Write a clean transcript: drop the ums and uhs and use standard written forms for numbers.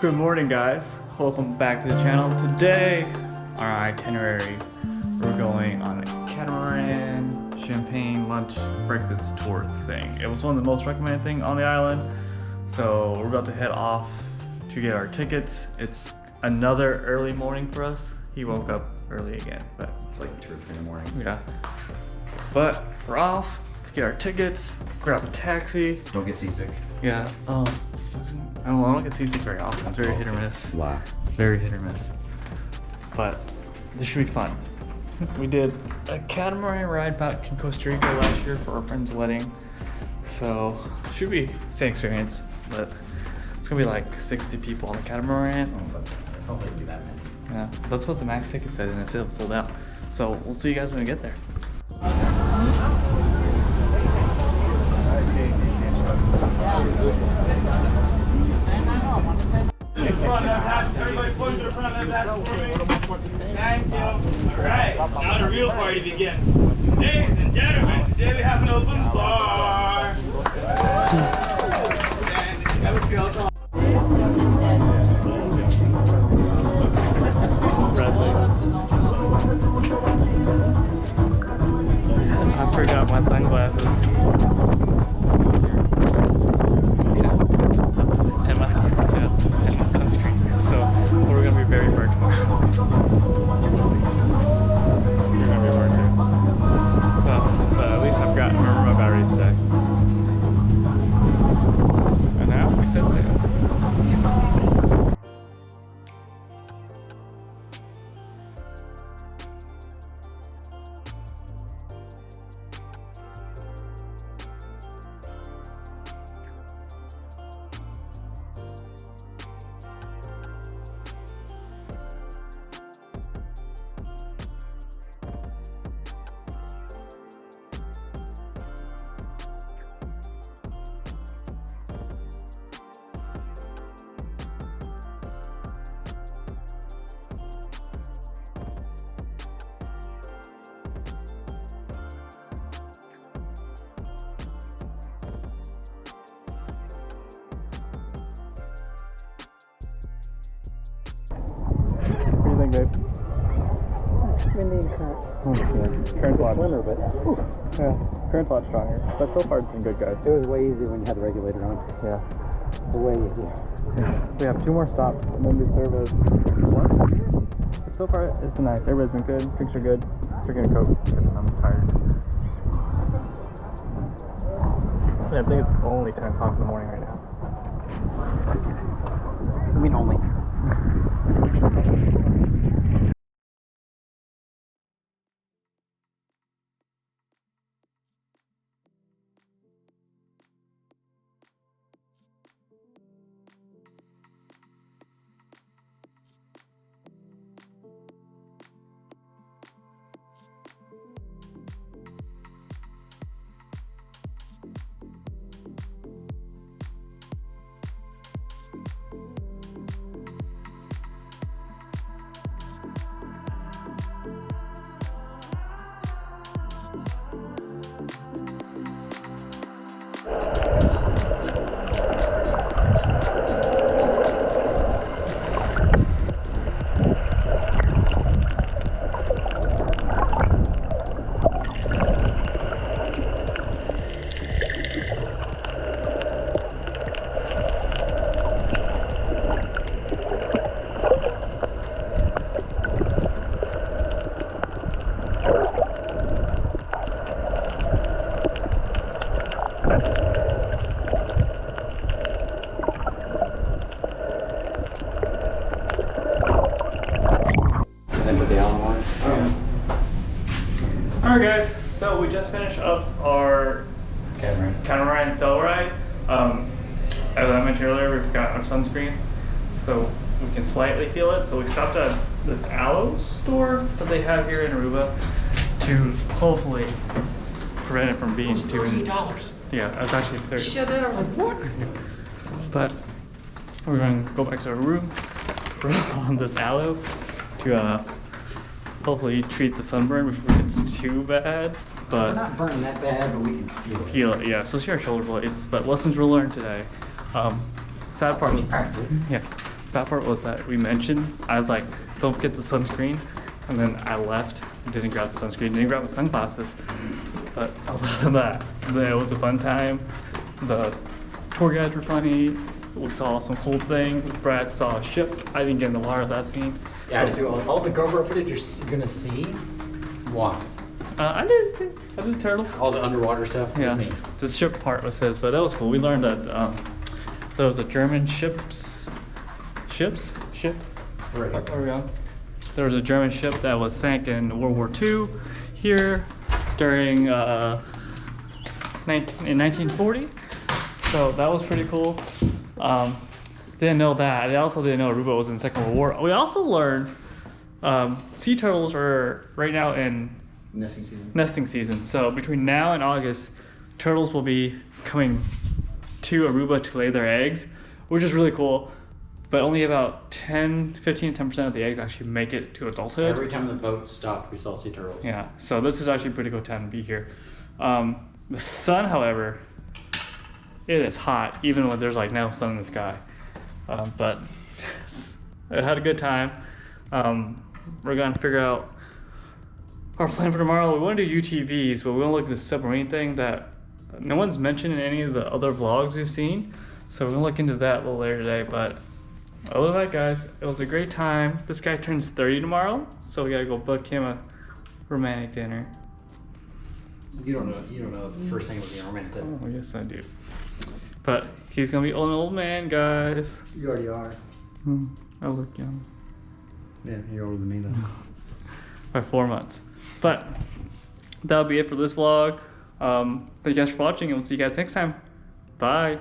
Good morning, guys. Welcome back to the channel. Today, our itinerary, we're going on a catamaran, champagne, lunch, breakfast tour thing. It was one of the most recommended things on the island. So we're about to head off to get our tickets. It's another early morning for us. He woke up early again, but it's like 2 or 3 in the morning. Yeah. But we're off to get our tickets, grab a taxi. Don't get seasick. Yeah. I don't get seasick very often. It's very hit or miss. Lie. It's very hit or miss. But this should be fun. We did a catamaran ride back in Costa Rica last year for our friend's wedding. So it should be the same experience, but it's gonna be like 60 people on the catamaran. Oh, but hopefully do that many. Yeah, that's what the max ticket said, and it's still sold out. So we'll see you guys when we get there. Everybody point to the front of that for me. Thank you. Alright, now the real party begins. Ladies and gentlemen, today we have an open bar. I forgot my sunglasses. And my sunscreen. So we're gonna be very burnt tomorrow. We're gonna be burnt too. Well, but at least I've got remember my batteries today. And now we set sail. What do you think, babe? Windy and current. Oh, yeah. Current's a lot. Winter, but Yeah, current's a lot stronger. But so far it's been good, guys. it was way easier when you had the regulator on. Yeah. Way easier. We have 2 more stops and then we service lunch. But so far it's been nice. Everybody's been good. Drinks are good. Drinking a Coke because I'm tired. Yeah, I think it's only 10 o'clock in the morning right now. I mean, only. Alright guys, so we just finished up our catamaran sail ride. As I mentioned earlier, we forgot our sunscreen, so we can slightly feel it. So we stopped at this aloe store that they have here in Aruba to hopefully prevent it from being too... $38. Yeah, it was actually 30. Shit, that I was like, what? But we're going to go back to our room on this aloe to hopefully treat the sunburn before it gets too bad. But It's not burning that bad, but we can feel it. yeah, especially our shoulder blades. But lessons were learned today. Sad part was, yeah, That part was that we mentioned. I was like, don't get the sunscreen. And then I left, didn't grab the sunscreen, didn't grab my sunglasses. But other than that, it was a fun time. The tour guides were funny. We saw some cool things. Brad saw a ship. I didn't get in the water that scene. Yeah, I just do all the GoPro footage you're gonna see. Wow. I did the turtles. All the underwater stuff. Yeah, Was me. the ship part was his, but that was cool. We learned that there was a German ship. Right. There we go. There was a German ship that was sank in World War II here during in 1940. So that was pretty cool. Didn't know that. I also didn't know Aruba was in the Second World War. We also learned sea turtles are right now in nesting season. So between now and August, turtles will be coming to Aruba to lay their eggs, which is really cool. But only about 10% of the eggs actually make it to adulthood. Every time the boat stopped, we saw sea turtles. Yeah, so this is actually a pretty good time to be here. The sun, however, it is hot, even when there's like no sun in the sky. But I had a good time. We're gonna figure out our plan for tomorrow. We want to do UTVs, but we want to look at the submarine thing that no one's mentioned in any of the other vlogs we've seen. So we're gonna look into that a little later today. But other than that, guys, it was a great time. This guy turns 30 tomorrow, so we gotta go book him a romantic dinner. You don't know the first thing was being romantic dinner. Oh, yes, I do. But he's gonna be an old man, guys. You already are. I look young. Yeah, you're older than me though. By 4 months. But that'll be it for this vlog. Thank you guys for watching, and we'll see you guys next time. Bye.